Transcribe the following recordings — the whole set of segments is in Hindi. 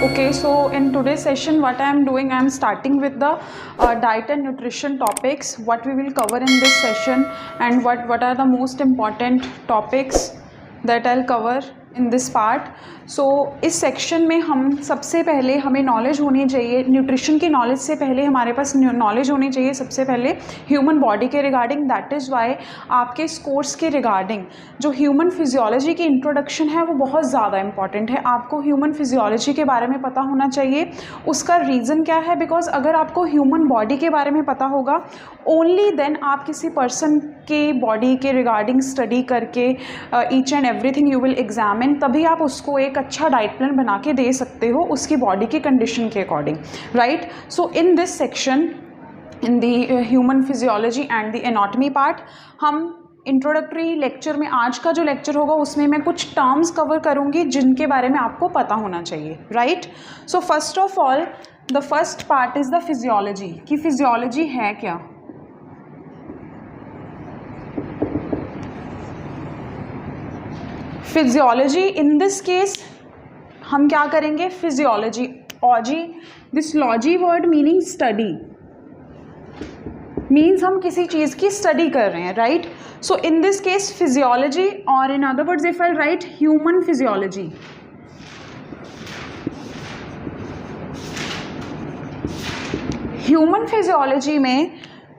Okay, so in today's session, what I am doing, I am starting with the diet and nutrition topics, what we will cover in this session, and what are the most important topics that I'll cover in this part. So इस सेक्शन में हम सबसे पहले हमें नॉलेज होनी चाहिए, न्यूट्रिशन की नॉलेज से पहले हमारे पास नॉलेज होनी चाहिए सबसे पहले ह्यूमन बॉडी के रिगार्डिंग. दैट इज़ वाई आपके इस कोर्स के रिगार्डिंग जो ह्यूमन फिजियोलॉजी की इंट्रोडक्शन है वो बहुत ज़्यादा इंपॉर्टेंट है. आपको ह्यूमन फिजियोलॉजी के बारे में पता होना चाहिए. उसका रीज़न क्या है? बिकॉज अगर आपको ह्यूमन बॉडी के बारे में पता होगा, ओनली देन आप किसी पर्सन के बॉडी के रिगार्डिंग स्टडी करके each and everything you will examine, तभी आप उसको एक अच्छा डाइट प्लान बना के दे सकते हो उसकी बॉडी की कंडीशन के according, right. So in this section, in the human physiology and the anatomy part, हम इंट्रोडक्टरी लेक्चर में, आज का जो लेक्चर होगा उसमें मैं कुछ टर्म्स कवर करूँगी जिनके बारे में आपको पता होना चाहिए, right. So first of all the first part is the physiology. कि फिजियोलॉजी है क्या? फिजियोलॉजी इन दिस केस हम क्या करेंगे? Physiology, ology, this logy word meaning study, means हम किसी चीज़ की स्टडी कर रहे हैं, right. So in this case physiology, और in other words if I write human physiology. Human physiology में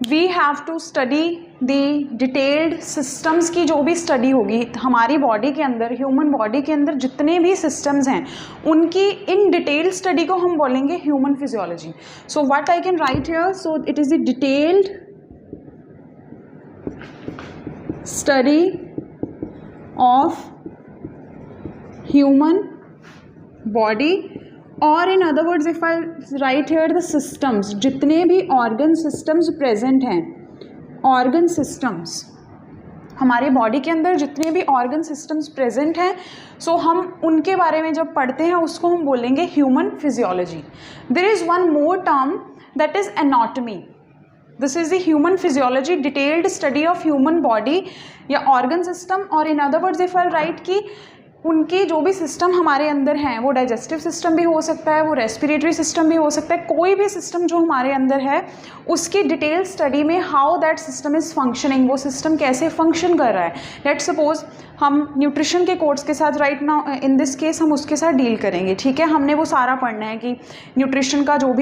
we have to study the detailed systems की जो भी स्टडी होगी हमारी बॉडी के अंदर, ह्यूमन बॉडी के अंदर जितने भी सिस्टम्स हैं उनकी इन डिटेल्ड स्टडी को हम बोलेंगे human physiology. So what I can write here, so it is the detailed study of human body, और in other words if I write here the systems, जितने भी ऑर्गन सिस्टम्स प्रेजेंट हैं, ऑर्गन सिस्टम्स हमारे बॉडी के अंदर जितने भी ऑर्गन सिस्टम्स प्रेजेंट हैं, सो हम उनके बारे में जब पढ़ते हैं उसको हम बोलेंगे human physiology. There is one more term that is anatomy. This is the human physiology, detailed study of human body या ऑर्गन सिस्टम. और in other words if I write कि उनके जो भी सिस्टम हमारे अंदर हैं, वो डाइजेस्टिव सिस्टम भी हो सकता है, वो रेस्पिरेटरी सिस्टम भी हो सकता है, कोई भी सिस्टम जो हमारे अंदर है उसकी डिटेल स्टडी में how that system is functioning, वो सिस्टम कैसे फंक्शन कर रहा है. लेट्स सपोज हम न्यूट्रिशन के कोर्स के साथ right now in this case हम उसके साथ डील करेंगे, ठीक है. हमने वो सारा पढ़ना है कि न्यूट्रिशन का जो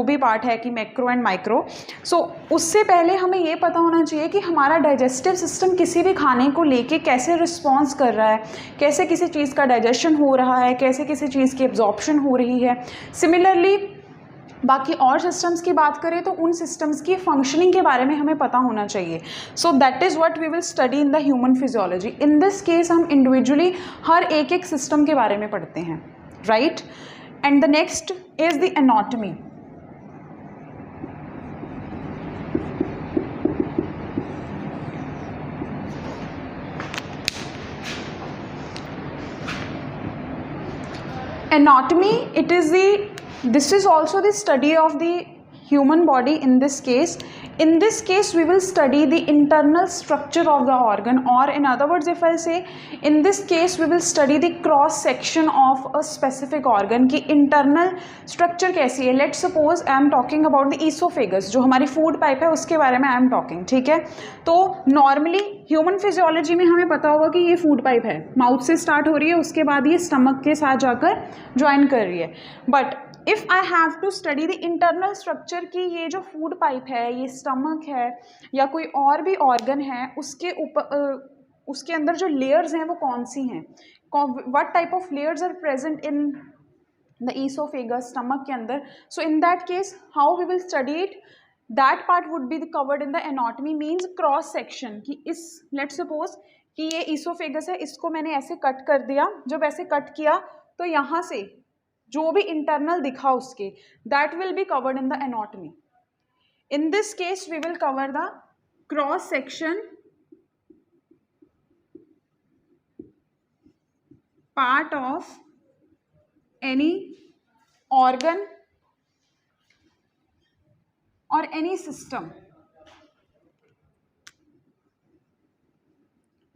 भी पार्ट है कि मैक्रो एंड माइक्रो. सो उससे पहले हमें ये पता होना चाहिए कि हमारा डाइजेस्टिव सिस्टम किसी भी खाने को लेके कैसे रिस्पॉन्स कर रहा है, कैसे किसी चीज़ का डाइजेशन हो रहा है, कैसे किसी चीज़ की एब्जॉर्प्शन हो रही है. सिमिलरली बाकी और सिस्टम्स की बात करें तो उन सिस्टम्स की फंक्शनिंग के बारे में हमें पता होना चाहिए. So that is what we will study in the human physiology. In this case हम इंडिविजुअली हर एक सिस्टम के बारे में पढ़ते हैं, right. And the next is the anatomy. Anatomy, this is also the study of the human body. In this case we will study the internal structure of the organ, or in other words if I say in this case we will study the cross section of a specific organ की internal structure कैसी है. Let's suppose I am talking about the esophagus, जो हमारी food pipe है उसके बारे में I am talking, ठीक है. तो नॉर्मली ह्यूमन फिजियोलॉजी में हमें पता होगा कि ये फूड पाइप है, माउथ से स्टार्ट हो रही है, उसके बाद ये स्टमक के साथ जाकर ज्वाइन कर रही है. But if I have to study the internal structure की ये जो फूड पाइप है, ये स्टमक है या कोई और भी ऑर्गन है, उसके ऊपर उसके अंदर जो लेयर्स हैं वो कौन सी हैं, what type of layers are present in the esophagus, stomach के अंदर. So in that case how we will study it, that part would be covered in the anatomy. Means cross section कि इस, लेट्स सपोज कि ये ईसोफेगस है, इसको मैंने ऐसे कट कर दिया. जब ऐसे कट किया तो यहाँ से जो भी इंटरनल दिखा उसके, that will be covered in the anatomy. In this case we will cover the cross section part of any organ or any system,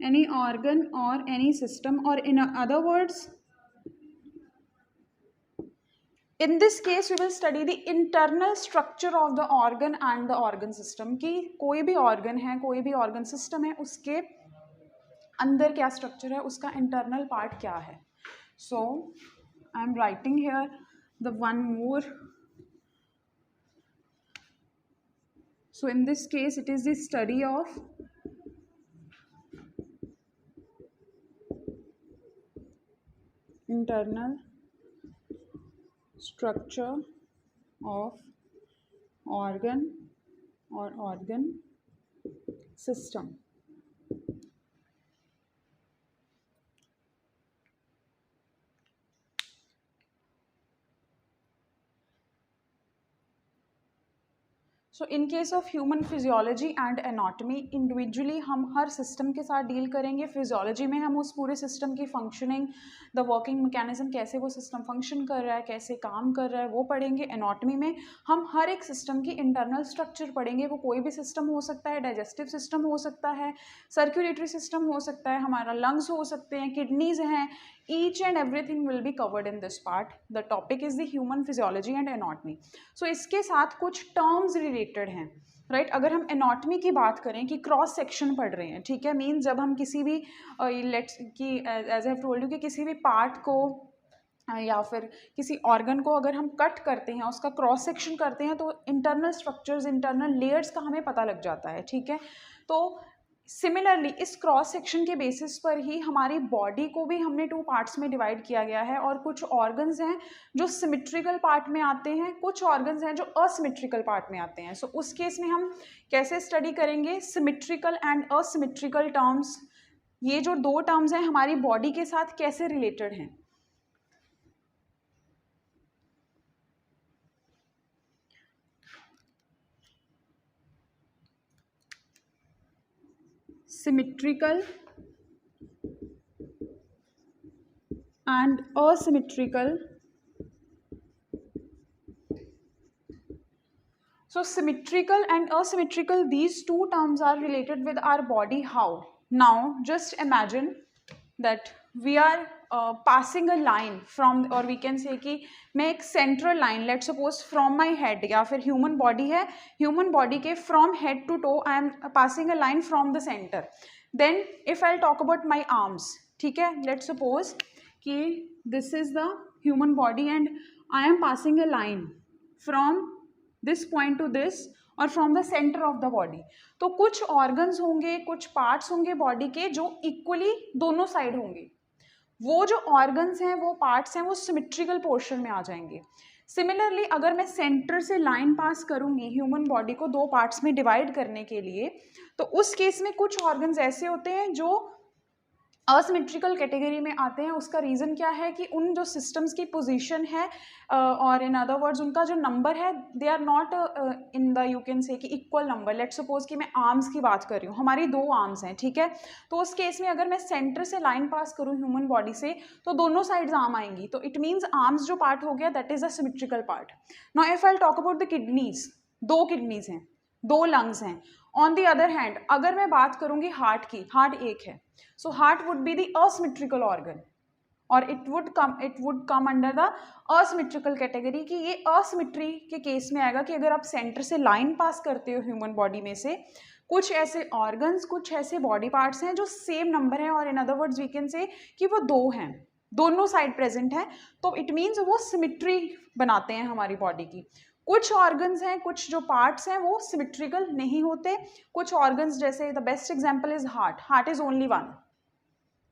any organ or any system, or in other words in this case we will study the internal structure of the organ and the organ system, कि कोई भी ऑर्गन है, कोई भी ऑर्गन सिस्टम है, उसके अंदर क्या स्ट्रक्चर है, उसका इंटरनल पार्ट क्या है. So I am writing here the one more. So in this case it is the study of internal structure of organ or organ system. So in case of human physiology and anatomy, individually हम हर सिस्टम के साथ डील करेंगे. फिजियोलॉजी में हम उस पूरे सिस्टम की फंक्शनिंग, द वर्किंग मैकेनिज्म, कैसे वो सिस्टम फंक्शन कर रहा है, कैसे काम कर रहा है, वो पढ़ेंगे. एनाटॉमी में हम हर एक सिस्टम की इंटरनल स्ट्रक्चर पढ़ेंगे. वो कोई भी सिस्टम हो सकता है, डाइजेस्टिव सिस्टम हो सकता है, सर्कुलेटरी सिस्टम हो सकता है, हमारा लंग्स हो सकते हैं, किडनीज हैं. Each and everything will be covered in this part. The topic is the human physiology and anatomy. So इसके साथ कुछ terms related हैं, राइट. अगर हम एनाटॉमी की बात करें कि क्रॉस सेक्शन पढ़ रहे हैं, ठीक है, मीन जब हम किसी भी लेट्स की as I have told you कि किसी भी पार्ट को या फिर किसी ऑर्गन को अगर हम कट करते हैं, उसका क्रॉस सेक्शन करते हैं, तो इंटरनल स्ट्रक्चर्स, इंटरनल लेयर्स का हमें पता लग जाता है, ठीक है. तो सिमिलरली इस क्रॉस सेक्शन के बेसिस पर ही हमारी बॉडी को भी हमने 2 पार्ट्स में डिवाइड किया गया है. और कुछ ऑर्गन्स हैं जो सिमेट्रिकल पार्ट में आते हैं, कुछ ऑर्गन्स हैं जो असिमेट्रिकल पार्ट में आते हैं. सो उस केस में हम कैसे स्टडी करेंगे सिमेट्रिकल एंड असिमेट्रिकल टर्म्स. ये जो 2 टर्म्स हैं हमारी बॉडी के साथ कैसे रिलेटेड हैं. Symmetrical and asymmetrical. So symmetrical and asymmetrical, these 2 terms are related with our body. How? Now just imagine that we are passing a line from, or we can say कि मैं एक central line, let's suppose from my head, या फिर human body है, human body के from head to toe I am passing a line from the center. Then if I'll talk about my arms, ठीक है, let's suppose कि this is the human body and I am passing a line from this point to this और from the centre of the body. तो कुछ ऑर्गन्स होंगे, कुछ पार्ट्स होंगे बॉडी के जो इक्वली दोनों साइड होंगे. वो जो ऑर्गन्स हैं, वो पार्ट्स हैं, वो सिमेट्रिकल पोर्शन में आ जाएंगे. सिमिलरली अगर मैं सेंटर से लाइन पास करूंगी ह्यूमन बॉडी को 2 पार्ट्स में डिवाइड करने के लिए, तो उस केस में कुछ ऑर्गन्स ऐसे होते हैं जो असिमेट्रिकल कैटेगरी में आते हैं. उसका रीज़न क्या है कि उन जो सिस्टम्स की पोजीशन है और इन अदर वर्ड्स उनका जो नंबर है, they are not in the you can say कि इक्वल नंबर. लेट्स सपोज कि मैं आर्म्स की बात कर रही हूँ, हमारी 2 आर्म्स हैं, ठीक है. तो उस केस में अगर मैं सेंटर से लाइन पास करूँ ह्यूमन बॉडी से, तो दोनों साइड्स आर्म आएंगी. तो इट मीन्स आर्म्स जो पार्ट हो गया that is a symmetrical part. Now if I talk about the kidneys, 2 kidneys हैं, 2 लंग्स हैं. ऑन द अदर हैंड अगर मैं बात करूंगी हार्ट की, हार्ट एक है, so heart would be the asymmetrical organ और it would come under the asymmetrical category. कि ये असमेट्री के केस में आएगा कि अगर आप सेंटर से लाइन पास करते हो ह्यूमन बॉडी में से, कुछ ऐसे ऑर्गन्स, कुछ ऐसे बॉडी पार्ट्स हैं जो सेम नंबर है और in other words we can say कि वो 2 हैं, दोनों साइड प्रेजेंट है, तो इट मीन्स वो सिमेट्री बनाते हैं हमारी बॉडी की. कुछ ऑर्गन्स हैं, कुछ जो पार्ट्स हैं वो सिमेट्रिकल नहीं होते. कुछ ऑर्गन्स जैसे the best example is heart. Heart is only 1,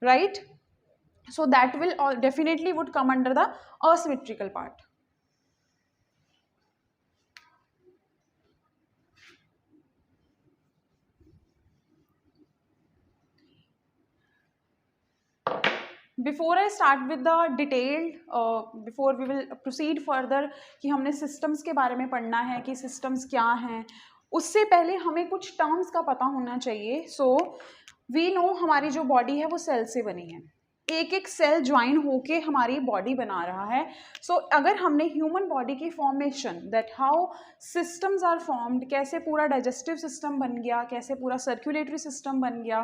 right. So that will definitely would come under the asymmetrical part. Before I start with the detailed, before we will proceed further कि हमने सिस्टम्स के बारे में पढ़ना है कि सिस्टम्स क्या हैं, उससे पहले हमें कुछ टर्म्स का पता होना चाहिए. सो वी नो हमारी जो बॉडी है वो सेल से बनी है, एक एक सेल ज्वाइन होके हमारी बॉडी बना रहा है. सो अगर हमने ह्यूमन बॉडी की formation, that how systems are formed, कैसे पूरा डाइजेस्टिव सिस्टम बन गया, कैसे पूरा सर्कुलेटरी सिस्टम बन गया,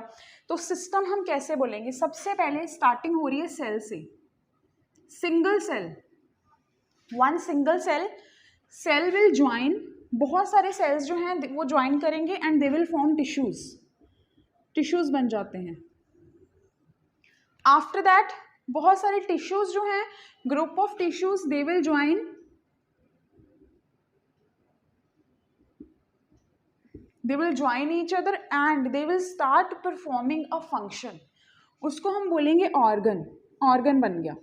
तो सिस्टम हम कैसे बोलेंगे. सबसे पहले स्टार्टिंग हो रही है सेल से, single cell. One single cell will join, बहुत सारे सेल्स जो हैं वो ज्वाइन करेंगे and they will form tissues बन जाते हैं. आफ्टर दैट बहुत सारे टिश्यूज जो हैं, group of tissues they will join, they will join each other and they will start performing a function. उसको हम बोलेंगे ऑर्गन बन गया.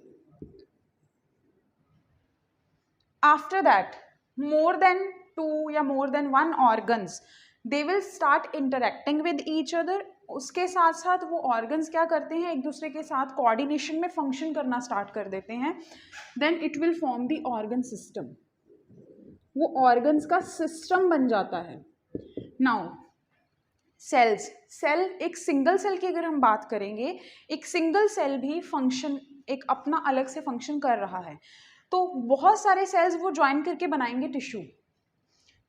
आफ्टर दैट more than 2 या more than 1 organs they will start interacting with each other. उसके साथ साथ वो ऑर्गन्स क्या करते हैं, एक दूसरे के साथ कोऑर्डिनेशन में फंक्शन करना स्टार्ट कर देते हैं. Then it will form the organ system. वो ऑर्गन्स का सिस्टम बन जाता है. नाउ सेल, एक सिंगल सेल की अगर हम बात करेंगे, एक सिंगल सेल भी फंक्शन एक अपना अलग से फंक्शन कर रहा है. तो बहुत सारे सेल्स वो ज्वाइन करके बनाएंगे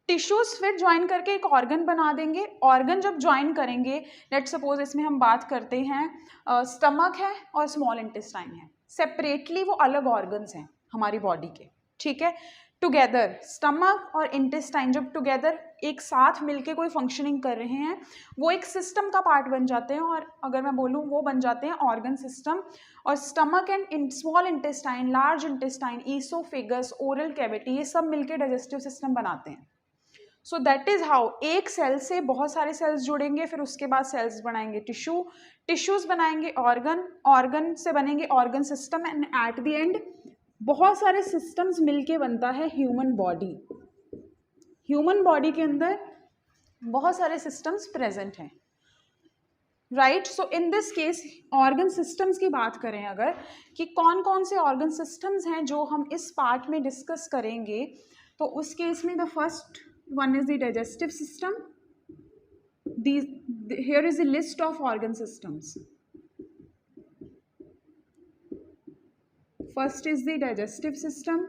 टिश्यूज फिर ज्वाइन करके एक ऑर्गन बना देंगे. ऑर्गन जब ज्वाइन करेंगे, लेट्स सपोज इसमें हम बात करते हैं स्टमक है और स्मॉल इंटेस्टाइन है, सेपरेटली वो अलग ऑर्गन्स हैं हमारी बॉडी के, ठीक है. टुगेदर स्टमक और इंटेस्टाइन जब टुगेदर एक साथ मिलके कोई फंक्शनिंग कर रहे हैं, वो एक सिस्टम का पार्ट बन जाते हैं. और अगर मैं बोलूँ वो बन जाते हैं ऑर्गन सिस्टम. और stomach and small intestine, large intestine, oesophagus, oral cavity, ये सब मिलके डाइजेस्टिव सिस्टम बनाते हैं. सो दैट इज हाउ एक सेल से बहुत सारे सेल्स जुड़ेंगे, फिर उसके बाद सेल्स बनाएंगे टिश्यूज बनाएंगे ऑर्गन से बनेंगे organ system, and at the end बहुत सारे सिस्टम्स मिलके बनता है ह्यूमन बॉडी के अंदर बहुत सारे सिस्टम्स प्रेजेंट हैं, right. So in this case organ systems की बात करें अगर, कि कौन कौन से ऑर्गन सिस्टम्स हैं जो हम इस पार्ट में डिस्कस करेंगे, तो उस केस में the first one is the digestive system. Here is the list of organ systems. First is the digestive system,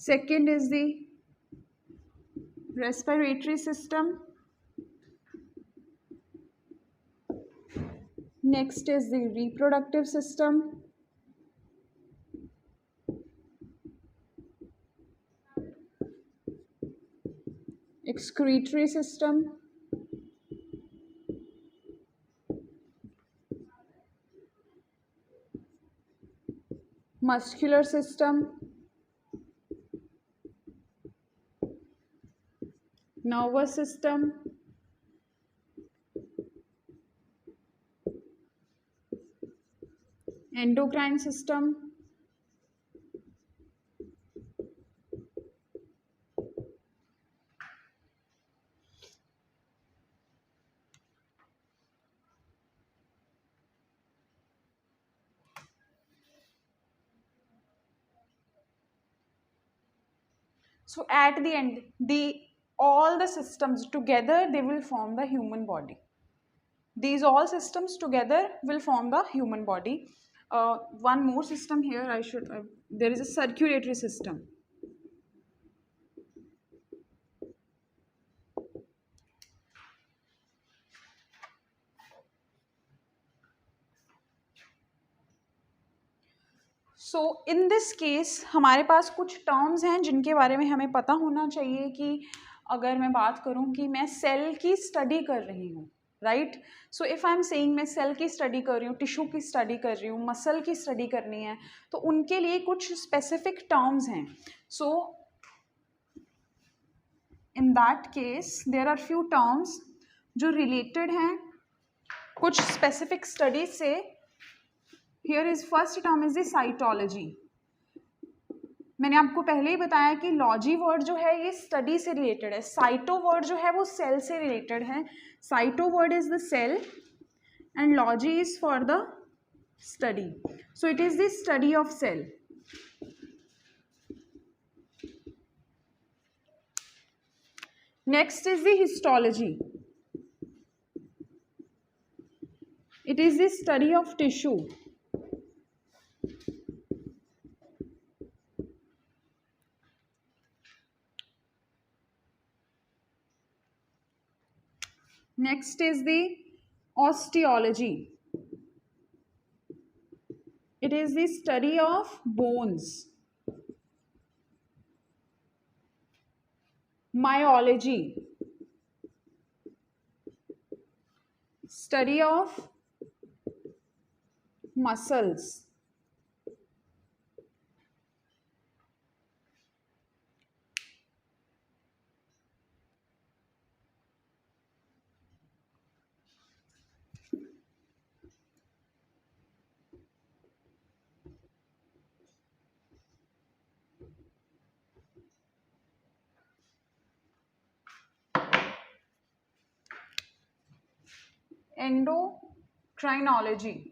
second is the respiratory system, next is the reproductive system, excretory system, muscular system, nervous system, endocrine system, so at the end all the systems together they will form the human body. These all systems together will form the human body. One more system here there is a circulatory system. So in this case हमारे पास कुछ टर्म्स हैं जिनके बारे में हमें पता होना चाहिए. कि अगर मैं बात करूं कि मैं सेल की स्टडी कर रही हूँ, right. So if I am saying मैं सेल की स्टडी कर रही हूँ, टिश्यू की स्टडी कर रही हूँ, मसल की स्टडी करनी है, तो उनके लिए कुछ स्पेसिफिक टर्म्स हैं. So in that case there are few terms जो रिलेटेड हैं कुछ स्पेसिफिक स्टडीज से. Here is first term is the cytology. मैंने आपको पहले ही बताया कि लॉजी वर्ड जो है ये स्टडी से रिलेटेड है. साइटो वर्ड जो है वो सेल से रिलेटेड है. Cyto word is the cell and logy is for the study. So it is the study of cell. Next is the histology. It is the study of tissue. Next is the osteology. It is the study of bones. Myology, study of muscles. Endocrinology,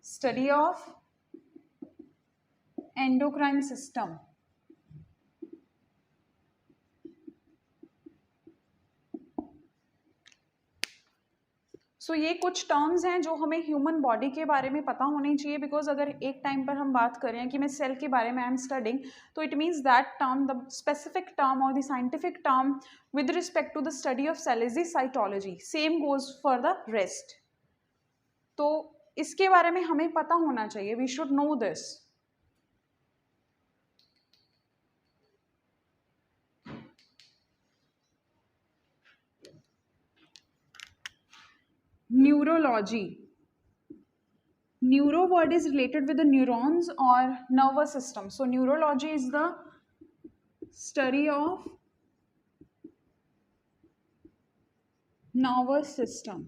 study of endocrine system. ये कुछ टर्म्स हैं जो हमें ह्यूमन बॉडी के बारे में पता होनी चाहिए, बिकॉज अगर एक टाइम पर हम बात करें कि मैं सेल के बारे में आई एम स्टडिंग, तो it means that term, the specific term और the scientific term with respect to the study of cell is the cytology. Same goes for the rest. तो इसके बारे में हमें पता होना चाहिए. We should know this. Neurology. Neuro word is related with the neurons or nervous system. So neurology is the study of nervous system.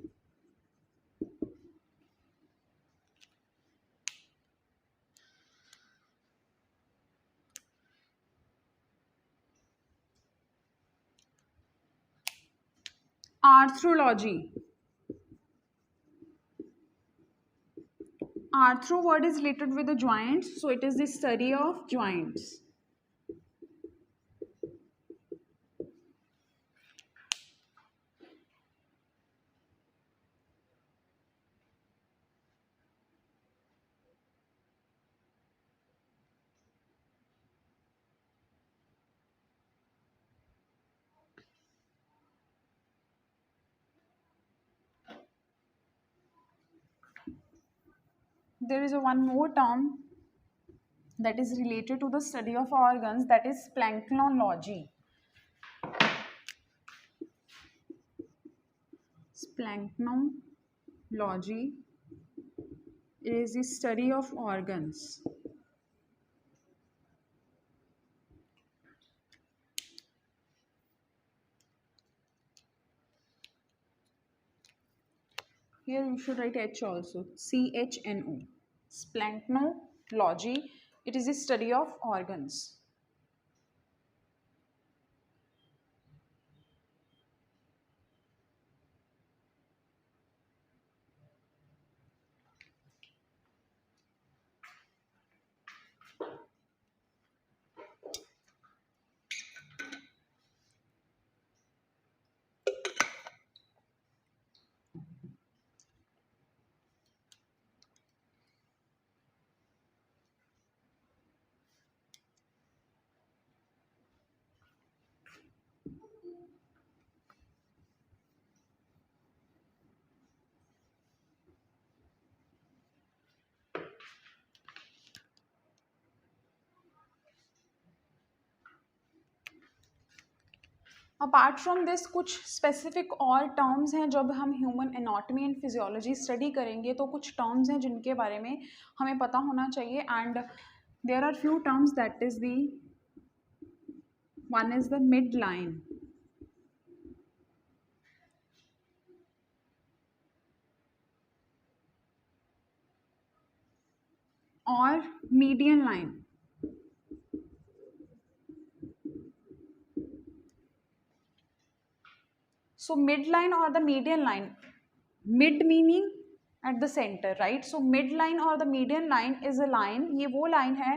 Arthrology. Arthro word is related with the joints, so it is the study of joints. There is one more term that is related to the study of organs, that is splanchnology. Splanchnology is the study of organs. Here you should write H also, CHNO. Splanchnology, it is the study of organs. Apart from this कुछ स्पेसिफिक और टर्म्स हैं. जब हम human anatomy and physiology study करेंगे तो कुछ टर्म्स हैं जिनके बारे में हमें पता होना चाहिए. And there are few terms, that is the one is the mid line और median line. So midline or the median line, mid meaning at the center, right? So midline or the median line is a line, ये वो line है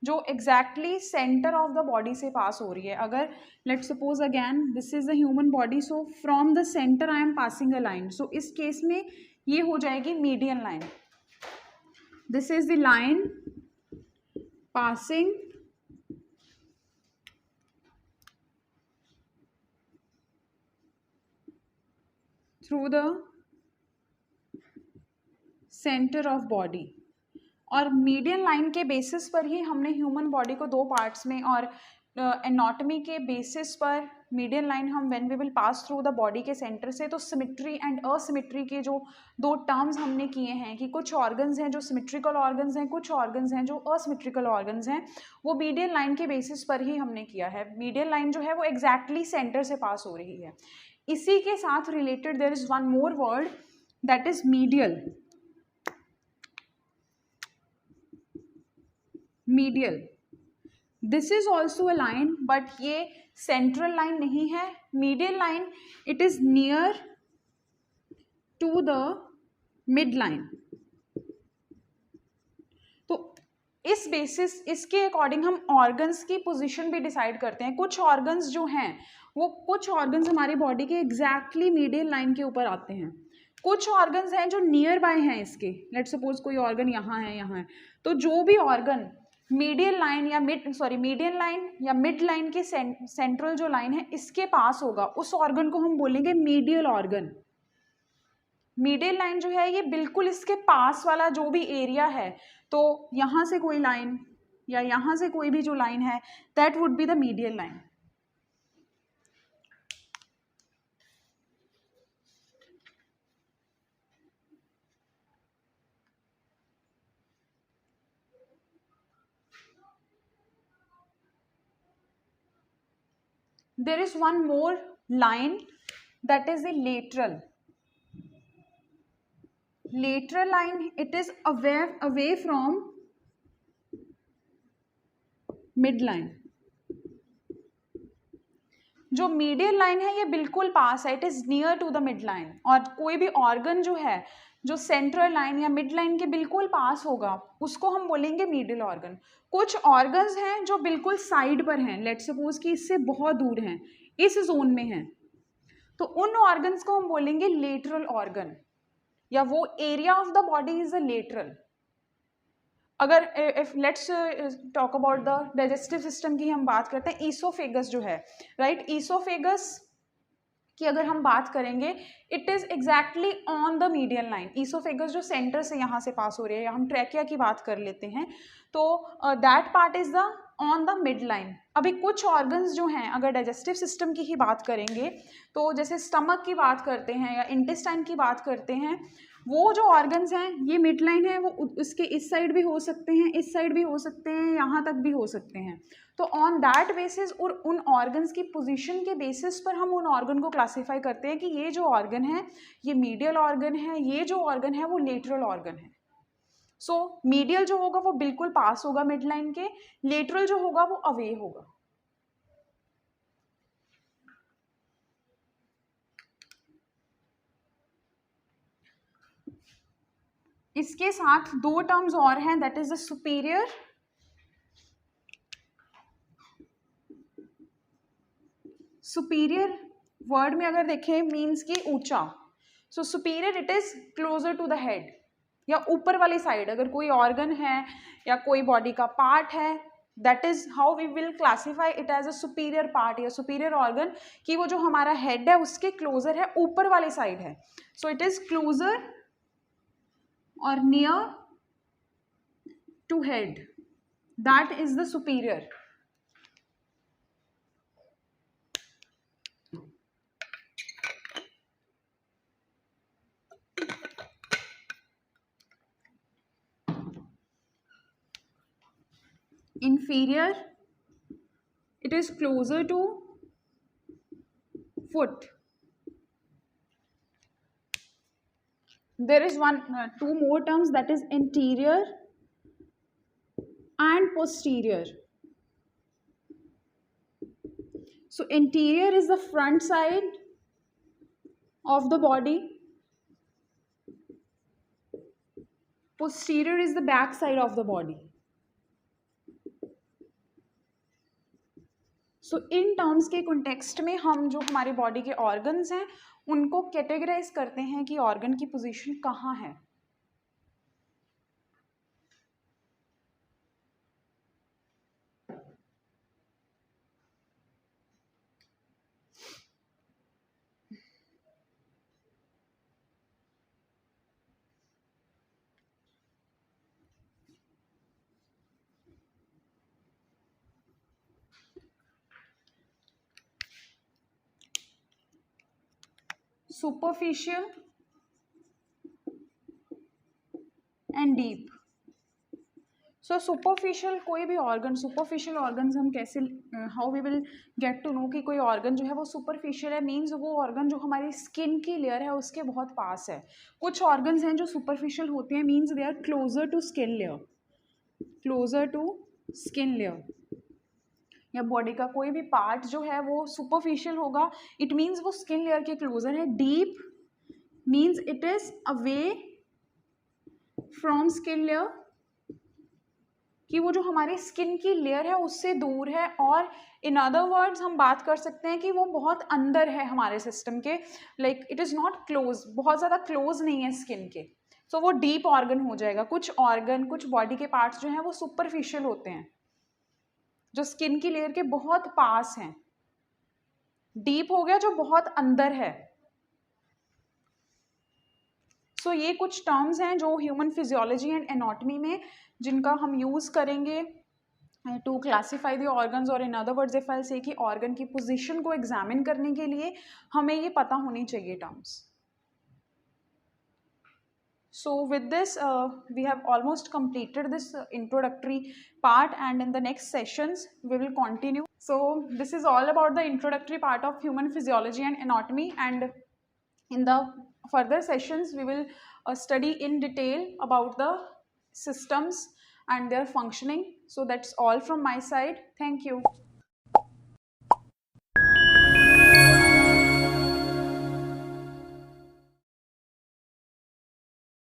जो exactly center of the body से pass हो रही है. अगर let's suppose again this is the human body, so from the center I am passing a line, so इस case में ये हो जाएगी median line. This is the line passing through the centre of body. और मीडियन लाइन के बेसिस पर ही हमने ह्यूमन बॉडी को दो पार्ट्स में, और एनाटॉमी के बेसिस पर मीडियन लाइन हम when we will pass through the body के सेंटर से, तो सिमेट्री एंड असिमेट्री के जो दो टर्म्स हमने किए हैं कि कुछ ऑर्गन्स हैं जो सिमेट्रिकल ऑर्गन्स हैं, कुछ ऑर्गन्स हैं जो असिमेट्रिकल ऑर्गन्स हैं, वो मीडियन लाइन के बेसिस पर ही हमने किया है। मीडियन लाइन जो है वो एग्जैक्टली सेंटर से पास हो रही है। इसी के साथ related there is one more word that is medial. Medial, this is also a line, but ये सेंट्रल लाइन नहीं है। Medial line it is near to the mid line. तो इस बेसिस, इसके अकॉर्डिंग हम ऑर्गन्स की पोजीशन भी डिसाइड करते हैं। कुछ ऑर्गन्स जो हैं वो, कुछ ऑर्गन्स हमारी बॉडी के एग्जैक्टली मीडियल लाइन के ऊपर आते हैं, कुछ ऑर्गन्स हैं जो नियर बाय हैं इसके। लेट सपोज कोई ऑर्गन यहाँ है, तो जो भी ऑर्गन मीडियल लाइन या मीडियन लाइन या मिड लाइन के सेंट्रल जो लाइन है इसके पास होगा, उस ऑर्गन को हम बोलेंगे मीडियल ऑर्गन। मीडियल लाइन जो है ये बिल्कुल इसके पास वाला जो भी एरिया है, तो यहाँ से कोई लाइन या यहाँ से कोई भी जो लाइन है, that would be the medial line. There is one more line that is the lateral. Lateral line, it is away from midline. जो मीडियल लाइन है ये बिल्कुल पास है, it is near to the mid line. और कोई भी ऑर्गन जो है जो सेंट्रल लाइन या मिड लाइन के बिल्कुल पास होगा उसको हम बोलेंगे मीडियल ऑर्गन। कुछ ऑर्गन्स हैं जो बिल्कुल साइड पर हैं, लेट सपोज कि इससे बहुत दूर हैं, इस जोन में हैं, तो उन ऑर्गन्स को हम बोलेंगे लेटरल ऑर्गन, या वो area of the body is a lateral. अगर if let's talk about the digestive system की हम बात करते हैं, ईसोफेगस जो है, राइट, ईसोफेगस की अगर हम बात करेंगे, it is exactly on the median line. Oesophagus जो सेंटर से यहाँ से पास हो रही है, या हम ट्रैकिया की बात कर लेते हैं, तो that part is the on the mid line. अभी कुछ ऑर्गन्स जो हैं, अगर डाइजेस्टिव सिस्टम की ही बात करेंगे, तो जैसे स्टमक की बात करते हैं या इंटेस्टाइन की बात करते हैं, वो जो ऑर्गन्स हैं ये मिड लाइन है, वो उसके इस साइड भी हो सकते हैं, इस साइड भी हो सकते हैं, यहाँ तक भी हो सकते हैं। तो ऑन दैट बेसिस और उन ऑर्गन्स की पोजीशन के बेसिस पर हम उन ऑर्गन को क्लासीफाई करते हैं कि ये जो ऑर्गन है ये मीडियल ऑर्गन है, ये जो ऑर्गन है वो लेटरल ऑर्गन है। सो मीडियल जो होगा वो बिल्कुल पास होगा मिड लाइन के, लेटरल जो होगा वो अवे होगा। इसके साथ दो टर्म्स और हैं, that is the superior, superior word में अगर देखें मीन्स की ऊंचा। So superior it is closer to the head, या ऊपर वाली साइड अगर कोई ऑर्गन है या कोई बॉडी का पार्ट है, that is how we will classify it as a superior part या सुपीरियर ऑर्गन, कि वो जो हमारा हेड है उसके क्लोजर है, ऊपर वाली साइड है। सो इट इज क्लोजर और near to head, that is the superior. Inferior, it is closer to foot. There is two more terms, that is anterior and posterior. So anterior is the front side of the body, posterior is the back side of the body. So in terms के कॉन्टेक्स्ट में हम जो हमारी बॉडी के ऑर्गन्स हैं उनको कैटेगराइज करते हैं कि ऑर्गन की पोजीशन कहाँ है। Superficial and deep. So superficial कोई भी ऑर्गन, सुपरफिशियल ऑर्गन्स हम कैसे, how we will get to know कि कोई ऑर्गन जो है वो सुपरफिशियल है, मीन्स वो ऑर्गन जो हमारी स्किन की लेयर है उसके बहुत पास है. कुछ ऑर्गन्स हैं जो सुपरफिशियल होते हैं, means they are closer to skin layer, closer to skin layer. या बॉडी का कोई भी पार्ट जो है वो सुपरफिशियल होगा, इट मीन्स वो स्किन लेयर के क्लोजर है. Deep means it is away from skin layer, कि वो जो हमारी स्किन की लेयर है उससे दूर है. और इन अदर वर्ड्स हम बात कर सकते हैं कि वो बहुत अंदर है हमारे सिस्टम के, like it is not close, बहुत ज़्यादा क्लोज नहीं है स्किन के. सो वो डीप ऑर्गन हो जाएगा. कुछ ऑर्गन, कुछ बॉडी के पार्ट्स जो हैं वो सुपरफिशियल होते हैं, जो स्किन की लेयर के बहुत पास हैं. डीप हो गया जो बहुत अंदर है. सो ये कुछ टर्म्स हैं जो ह्यूमन फिजियोलॉजी एंड एनाटॉमी में जिनका हम यूज़ करेंगे टू क्लासीफाई द ऑर्गन्स. और in other words if I say कि ऑर्गन की पोजीशन को एग्जामिन करने के लिए हमें ये पता होनी चाहिए terms. So with this we have almost completed this introductory part, and in the next sessions we will continue. So this is all about the introductory part of human physiology and anatomy, and in the further sessions we will study in detail about the systems and their functioning. So that's all from my side. Thank you.